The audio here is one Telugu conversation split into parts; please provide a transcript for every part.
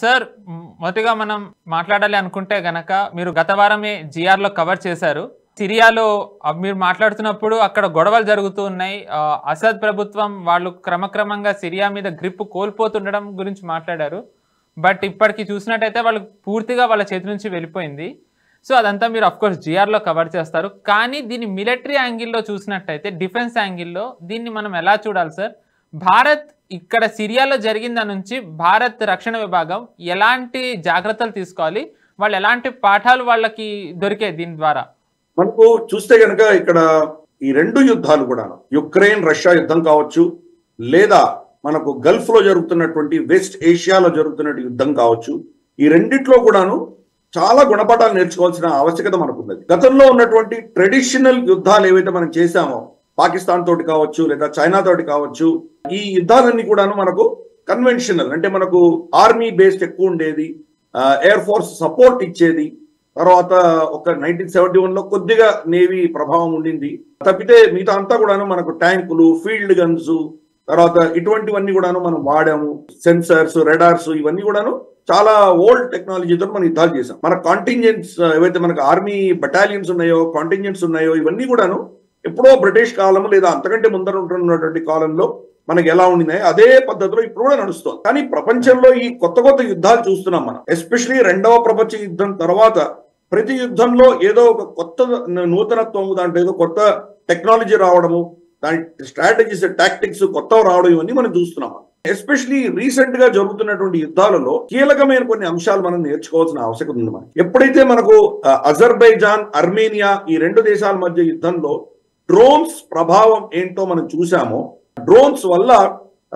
సార్ మొదటిగా మనం మాట్లాడాలి అనుకుంటే గనక మీరు గత వారమే జిఆర్లో కవర్ చేశారు. సిరియాలో మీరు మాట్లాడుతున్నప్పుడు అక్కడ గొడవలు జరుగుతూ ఉన్నాయి. అసద్ ప్రభుత్వం వాళ్ళు క్రమక్రమంగా సిరియా మీద గ్రిప్ కోల్పోతుండడం గురించి మాట్లాడారు. బట్ ఇప్పటికి చూసినట్టయితే వాళ్ళు పూర్తిగా వాళ్ళ చేతి నుంచి వెళ్ళిపోయింది. సో అదంతా మీరు అఫ్కోర్స్ జిఆర్లో కవర్ చేస్తారు. కానీ దీన్ని మిలిటరీ యాంగిల్లో చూసినట్టయితే, డిఫెన్స్ యాంగిల్లో దీన్ని మనం ఎలా చూడాలి సార్? భారత్ ఇక్కడ సిరియాలో జరిగిన దాని నుంచి భారత్ రక్షణ విభాగం ఎలాంటి జాగ్రత్తలు తీసుకోవాలి, వాళ్ళు ఎలాంటి పాఠాలు వాళ్ళకి దొరికాయి దీని ద్వారా? మనకు చూస్తే కనుక ఇక్కడ ఈ రెండు యుద్ధాలు కూడా, యుక్రెయిన్ రష్యా యుద్ధం కావచ్చు, లేదా మనకు గల్ఫ్ లో జరుగుతున్నటువంటి వెస్ట్ ఏషియాలో జరుగుతున్న యుద్ధం కావచ్చు, ఈ రెండిట్లో కూడాను చాలా గుణపాఠాలు నేర్చుకోవాల్సిన ఆవశ్యకత మనకున్నది. గతంలో ఉన్నటువంటి ట్రెడిషనల్ యుద్ధాలు ఏవైతే మనం చేశామో, పాకిస్తాన్ తోటి కావచ్చు లేదా చైనా తోటి కావచ్చు, ఈ యుద్ధాలన్నీ కూడాను మనకు కన్వెన్షనల్, అంటే మనకు ఆర్మీ బేస్డ్ ఎక్కువ ఉండేది, ఎయిర్ ఫోర్స్ సపోర్ట్ ఇచ్చేది. తర్వాత ఒక 1971లో కొద్దిగా నేవీ ప్రభావం ఉండింది తప్పితే మిగతా అంతా కూడాను మనకు ట్యాంకులు, ఫీల్డ్ గన్స్, తర్వాత ఇటువంటివన్నీ కూడాను మనం వాడాము. సెన్సర్స్, రెడార్స్, ఇవన్నీ కూడాను చాలా ఓల్డ్ టెక్నాలజీతో మనం యుద్ధాలు చేసాం. మన కాంటింజెంట్స్ ఏవైతే మనకు ఆర్మీ బటాలియన్స్ ఉన్నాయో, కాంటింజెంట్స్ ఉన్నాయో, ఇవన్నీ కూడాను ఎప్పుడో బ్రిటిష్ కాలం లేదా అంతకంటే ముందర ఉంటున్నటువంటి కాలంలో మనకి ఎలా ఉండినాయి అదే పద్ధతిలో ఇప్పుడు కూడా నడుస్తుంది. కానీ ప్రపంచంలో ఈ కొత్త కొత్త యుద్ధాలు చూస్తున్నాం మనం. ఎస్పెషలీ రెండవ ప్రపంచ యుద్ధం తర్వాత ప్రతి యుద్ధంలో ఏదో ఒక కొత్త నూతనత్వం, దాంట్లో ఏదో కొత్త టెక్నాలజీ రావడము, దాని స్ట్రాటజీస్, టాక్టిక్స్ కొత్తవి రావడం, ఇవన్నీ మనం చూస్తున్నాం. ఎస్పెషలీ రీసెంట్ గా జరుగుతున్నటువంటి యుద్ధాలలో కీలకమైన కొన్ని అంశాలు మనం నేర్చుకోవాల్సిన ఆవశ్యకత ఉంది. మనకి ఎప్పుడైతే మనకు అజర్బైజాన్, అర్మేనియా ఈ రెండు దేశాల మధ్య యుద్ధంలో డ్రోన్స్ ప్రభావం ఏంటో మనం చూసామో, డ్రోన్స్ వల్ల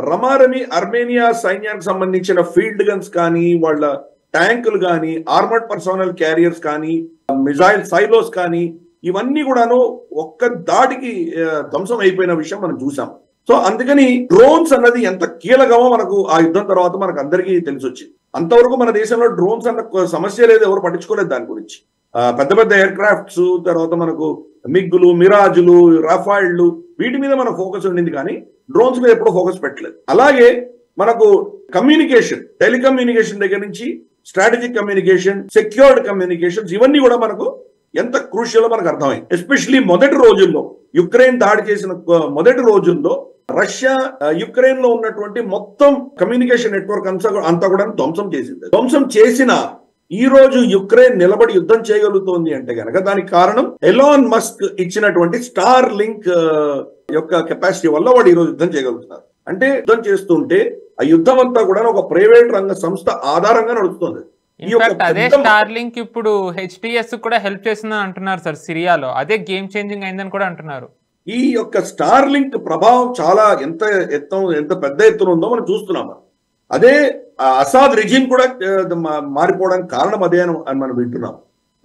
రమారమి అర్మేనియా సైన్యానికి సంబంధించిన ఫీల్డ్ గన్స్ కానీ, వాళ్ళ ట్యాంకులు కానీ, ఆర్మర్డ్ పర్సనల్ క్యారియర్స్ కానీ, మిజైల్ సైలోస్ కానీ, ఇవన్నీ కూడాను ఒక్క దాటికి ధ్వంసం అయిపోయిన విషయం మనం చూసాం. సో అందుకని డ్రోన్స్ అన్నది ఎంత కీలకమో మనకు ఆ యుద్ధం తర్వాత మనకు అందరికీ తెలిసి వచ్చింది. అంతవరకు మన దేశంలో డ్రోన్స్ అన్న సమస్య లేదు, ఎవరు పట్టించుకోలేదు దాని గురించి. పెద్ద పెద్ద ఎయిర్ క్రాఫ్ట్స్, తర్వాత మనకు మిగ్గులు, మిరాజులు, రాఫైల్డ్, వీటి మీద మన ఫోకస్ ఉండింది, కానీ డ్రోన్స్ మీద ఎప్పుడూ ఫోకస్ పెట్టలేదు. అలాగే మనకు కమ్యూనికేషన్, టెలికమ్యూనికేషన్ దగ్గర నుంచి స్ట్రాటజిక్ కమ్యూనికేషన్, సెక్యూర్డ్ కమ్యూనికేషన్స్, ఇవన్నీ కూడా మనకు ఎంత క్రూషియలో మనకు అర్థమైంది. ఎస్పెషలీ మొదటి రోజుల్లో, యుక్రెయిన్ దాడి చేసిన మొదటి రోజుల్లో రష్యా యుక్రెయిన్ లో ఉన్నటువంటి మొత్తం కమ్యూనికేషన్ నెట్వర్క్ అంతా కూడా ధ్వంసం చేసింది. ధ్వంసం చేసిన ఈ రోజు యుక్రెయిన్ నిలబడి యుద్ధం చేయగలుగుతోంది అంటే కనుక దానికి కారణం ఎలాన్ మస్క్ ఇచ్చినటువంటి స్టార్ లింక్ యొక్క కెపాసిటీ వల్ల వాడు ఈ రోజు యుద్ధం చేయగలుగుతున్నారు. అంటే యుద్ధం చేస్తుంటే ఆ యుద్ధం అంతా కూడా ఒక ప్రైవేట్ రంగ సంస్థ ఆధారంగా నడుస్తుంది. అదే స్టార్ లింక్ ఇప్పుడు హెచ్టిఎస్ కూడా హెల్ప్ చేసిందని అంటున్నారు సార్ సిరియాలో. అదే గేమ్ చేంజింగ్ అయిందని కూడా అంటున్నారు. ఈ యొక్క స్టార్ లింక్ ప్రభావం చాలా ఎంత పెద్ద ఎత్తున ఉందో మనం చూస్తున్నాం. అదే అసాద్ రిజిమ్ కూడా మారిపోవడానికి కారణం అదే అని మనం వింటున్నాం.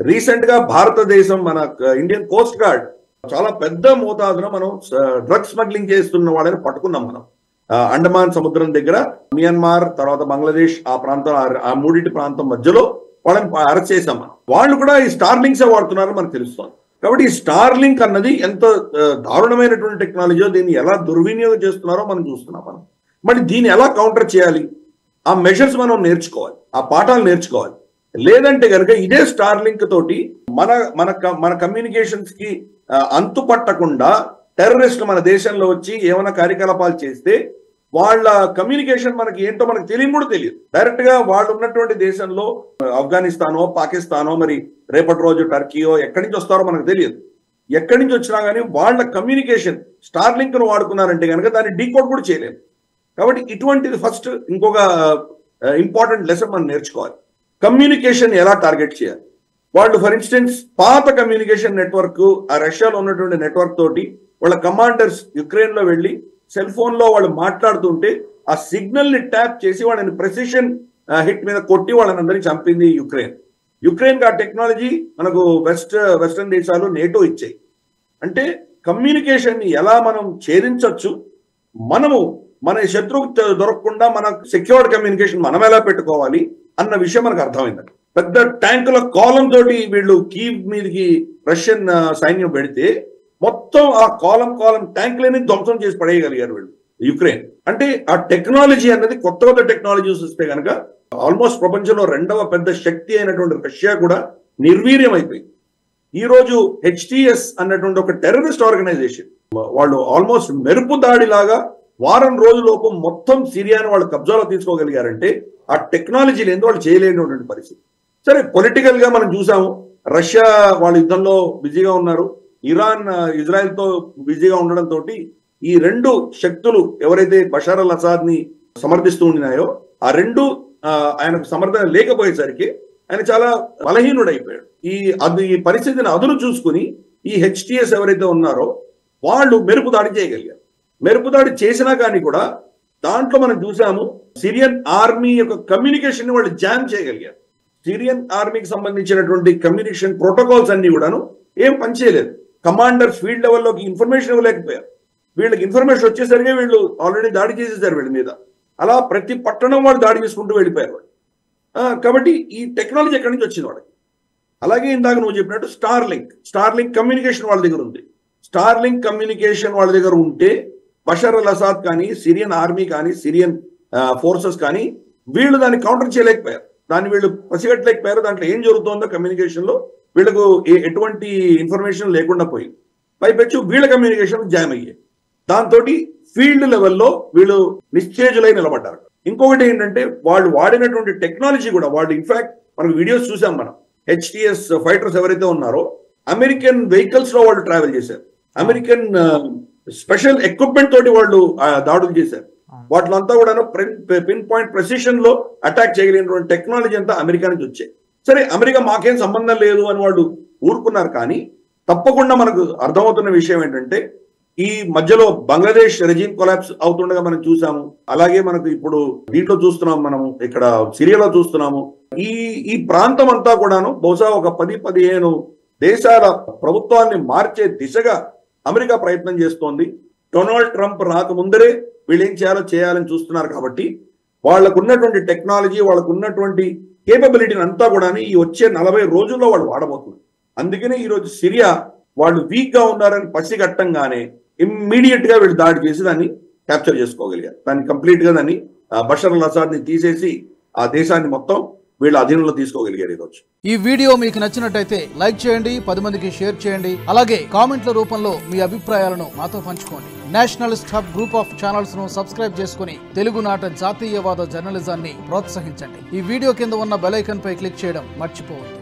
రీసెంట్ గా భారతదేశం, మన ఇండియన్ కోస్ట్ గార్డ్ చాలా పెద్ద మోతాదున మనం డ్రగ్స్ స్మగ్లింగ్ చేస్తున్న వాళ్ళని పట్టుకున్నాం. మనం అండమాన్ సముద్రం దగ్గర మియన్మార్, తర్వాత బంగ్లాదేశ్, ఆ ప్రాంతం, ఆ మూడింటి ప్రాంతం మధ్యలో వాళ్ళని అరెస్ట్ చేసాం మనం. వాళ్ళు కూడా ఈ స్టార్ లింక్స్ వాడుతున్నారని మనకు తెలుస్తుంది. కాబట్టి ఈ స్టార్ లింక్ అన్నది ఎంత దారుణమైనటువంటి టెక్నాలజీయో, దీన్ని ఎలా దుర్వినియోగం చేస్తున్నారో మనం చూస్తున్నాం. మనం మరి దీన్ని ఎలా కౌంటర్ చేయాలి, ఆ మెజర్స్ మనం నేర్చుకోవాలి, ఆ పాఠాలు నేర్చుకోవాలి. లేదంటే కనుక ఇదే స్టార్ లింక్ తోటి మన కమ్యూనికేషన్స్ కి అంతు పట్టకుండా టెర్రరిస్టులు మన దేశంలో వచ్చి ఏమైనా కార్యకలాపాలు చేస్తే వాళ్ళ కమ్యూనికేషన్ మనకి ఏంటో మనకు తెలియని కూడా తెలియదు. డైరెక్ట్ గా వాళ్ళు ఉన్నటువంటి దేశంలో ఆఫ్ఘనిస్తానో, పాకిస్తానో, మరి రేపటి రోజు టర్కీయో ఎక్కడి నుంచి వస్తారో మనకు తెలియదు. ఎక్కడి నుంచి వచ్చినా కానీ వాళ్ళ కమ్యూనికేషన్ స్టార్ లింక్ ను వాడుకున్నారంటే కనుక దాన్ని డీకోడ్ కూడా చేయలేము. కాబట్టి ఇటువంటిది ఫస్ట్ ఇంకొక ఇంపార్టెంట్ లెసన్ మనం నేర్చుకోవాలి. కమ్యూనికేషన్ ఎలా టార్గెట్ చేయాలి. వాళ్ళు ఫర్ ఇన్స్టెన్స్ పాత కమ్యూనికేషన్ నెట్వర్క్, ఆ రష్యాలో ఉన్నటువంటి నెట్వర్క్ తోటి వాళ్ళ కమాండర్స్ యుక్రెయిన్ లో వెళ్ళి సెల్ ఫోన్ లో వాళ్ళు మాట్లాడుతుంటే ఆ సిగ్నల్ ని ట్యాప్ చేసి వాళ్ళని ప్రెసిషన్ హిట్ మీద కొట్టి వాళ్ళని అందరినీ చంపింది యుక్రెయిన్. యుక్రెయిన్ కి ఆ టెక్నాలజీ మనకు వెస్టర్న్ దేశాలు, నేటో ఇచ్చాయి. అంటే కమ్యూనికేషన్ ని ఎలా మనం ఛేదించవచ్చు, మనము మన శత్రువుకు దొరకకుండా మన సెక్యూర్డ్ కమ్యూనికేషన్ మనం ఎలా పెట్టుకోవాలి అన్న విషయం మనకు అర్థమైంది. పెద్ద ట్యాంకుల కాలం తోటి వీళ్ళు కీవ్ మీదకి రష్యన్ సైన్యం పెడితే మొత్తం ఆ కాలం ట్యాంకులని ధ్వంసం చేసి పడేయగలిగారు వీళ్ళు. యుక్రెయిన్. అంటే ఆ టెక్నాలజీ అన్నది కొత్త టెక్నాలజీస్ వస్తే కనుక ఆల్మోస్ట్ ప్రపంచంలో 2వ పెద్ద శక్తి అయినటువంటి రష్యా కూడా నిర్వీర్యం అయిపోయింది. ఈ రోజు HTS అన్నటువంటి ఒక టెర్రరిస్ట్ ఆర్గనైజేషన్, వాళ్ళు ఆల్మోస్ట్ మెరుపు దాడిలాగా వారం రోజులలోపు మొత్తం సిరియాను వాళ్ళు కబ్జాలో తీసుకోగలిగారంటే ఆ టెక్నాలజీ లేని వాళ్ళు చేయలేనటువంటి పరిస్థితి. సరే, పొలిటికల్ గా మనం చూసాము, రష్యా వాళ్ళ యుద్ధంలో బిజీగా ఉన్నారు, ఇరాన్ ఇజ్రాయెల్ తో బిజీగా ఉండడంతో ఈ 2 శక్తులు ఎవరైతే బషార్ అల్ అసాద్ ని సమర్థిస్తూ ఉన్నాయో ఆ 2 ఆయనకు సమర్థన లేకపోయేసరికి ఆయన చాలా బలహీనుడైపోయాడు. ఈ పరిస్థితిని అదును చూసుకుని ఈ HTS ఎవరైతే ఉన్నారో వాళ్ళు మెరుపు దాడి చేయగలిగారు. మెరుపు దాడి చేసినా కానీ కూడా దాంట్లో మనం చూసాము సిరియన్ ఆర్మీ యొక్క కమ్యూనికేషన్ ని వాళ్ళు జామ్ చేయగలిగారు. సిరియన్ ఆర్మీకి సంబంధించినటువంటి కమ్యూనికేషన్ ప్రోటోకాల్స్ అన్ని కూడాను ఏం పనిచేయలేదు. కమాండర్స్ ఫీల్డ్ లెవెల్లోకి ఇన్ఫర్మేషన్ ఇవ్వలేకపోయారు. వీళ్ళకి ఇన్ఫర్మేషన్ వచ్చేసరికి వీళ్ళు ఆల్రెడీ దాడి చేసేసారు వీళ్ళ మీద. అలా ప్రతి పట్టణం వాళ్ళు దాడి చేసుకుంటూ వెళ్ళిపోయారు వాళ్ళు. కాబట్టి ఈ టెక్నాలజీ ఎక్కడి నుంచి వచ్చింది వాళ్ళకి. అలాగే ఇందాక నువ్వు చెప్పినట్టు స్టార్లింక్ కమ్యూనికేషన్ వాళ్ళ దగ్గర ఉంది. స్టార్లింక్ కమ్యూనికేషన్ వాళ్ళ దగ్గర ఉంటే బషార్ అల్ అసాద్ కానీ, సిరియన్ ఆర్మీ కానీ, సిరియన్ ఫోర్సెస్ కానీ వీళ్ళు దాన్ని కౌంటర్ చేయలేకపోయారు. దాన్ని వీళ్ళు పసిగట్టలేకపోయారు. దాంట్లో ఏం జరుగుతుందో కమ్యూనికేషన్ లో వీళ్ళకు ఎటువంటి ఇన్ఫర్మేషన్ లేకుండా పోయింది. పైపెచ్చు వీళ్ళ కమ్యూనికేషన్ జామ్ అయ్యాయి. దాంతో ఫీల్డ్ లెవెల్లో వీళ్ళు నిశ్చేజులై నిలబడ్డారు. ఇంకొకటి ఏంటంటే వాళ్ళు వాడినటువంటి టెక్నాలజీ కూడా, వాళ్ళు ఇన్ఫాక్ట్ మనకు వీడియోస్ చూసాం మనం, HTS ఫైటర్స్ ఎవరైతే ఉన్నారో అమెరికన్ వెహికల్స్ లో వాళ్ళు ట్రావెల్ చేశారు. అమెరికన్ స్పెషల్ ఎక్విప్మెంట్ తోటి వాళ్ళు దాడులు చేశారు. వాటిలో అంతా కూడా పిన్ పాయింట్ ప్రెసిషన్ లో అటాక్ చేయగలిగినటువంటి టెక్నాలజీ అంతా అమెరికా నుంచి వచ్చాయి. సరే, అమెరికా మాకేం సంబంధం లేదు అని వాళ్ళు ఊరుకున్నారు. కానీ తప్పకుండా మనకు అర్థమవుతున్న విషయం ఏంటంటే ఈ మధ్యలో బంగ్లాదేశ్ రెజీమ్ కొలాప్స్ అవుతుండగా మనం చూసాము. అలాగే మనకు ఇప్పుడు దీంట్లో చూస్తున్నాం, మనము ఇక్కడ సిరియాలో చూస్తున్నాము. ఈ ప్రాంతం అంతా కూడాను బహుశా ఒక 10-15 దేశాల ప్రభుత్వాన్ని మార్చే దిశగా అమెరికా ప్రయత్నం చేస్తోంది. డొనాల్డ్ ట్రంప్ రాకముందరే వీళ్ళు ఏం చేయాలని చూస్తున్నారు. కాబట్టి వాళ్ళకు ఉన్నటువంటి టెక్నాలజీ, వాళ్ళకు ఉన్నటువంటి కేపబిలిటీని అంతా కూడా ఈ వచ్చే 40 రోజుల్లో వాళ్ళు వాడబోతున్నారు. అందుకనే ఈరోజు సిరియా వాళ్ళు వీక్ గా ఉన్నారని పసిగట్టంగానే ఇమ్మీడియట్ గా వీళ్ళు దాడి చేసి దాన్ని క్యాప్చర్ చేసుకోగలిగారు. దాన్ని కంప్లీట్ గా దాన్ని బషార్ అల్ అసాద్ ని తీసేసి ఆ దేశాన్ని మొత్తం వీళ్ళ అధీనంలో తీసుకోగలిగారు ఈరోజు. ఈ వీడియో మీకు నచ్చినట్టయితే లైక్ చేయండి, 10 మందికి షేర్ చేయండి. అలాగే కామెంట్ల రూపంలో మీ అభిప్రాయాలను మాతో పంచుకోండి. Nationalist hub group of channels ను సబ్స్క్రైబ్ చేసుకుని తెలుగునాట జాతీయవాద జర్నలిజాన్ని ప్రోత్సహించండి. ఈ వీడియో కింద ఉన్న బెల్ ఐకాన్ పై క్లిక్ చేయడం మర్చిపోవద్దు.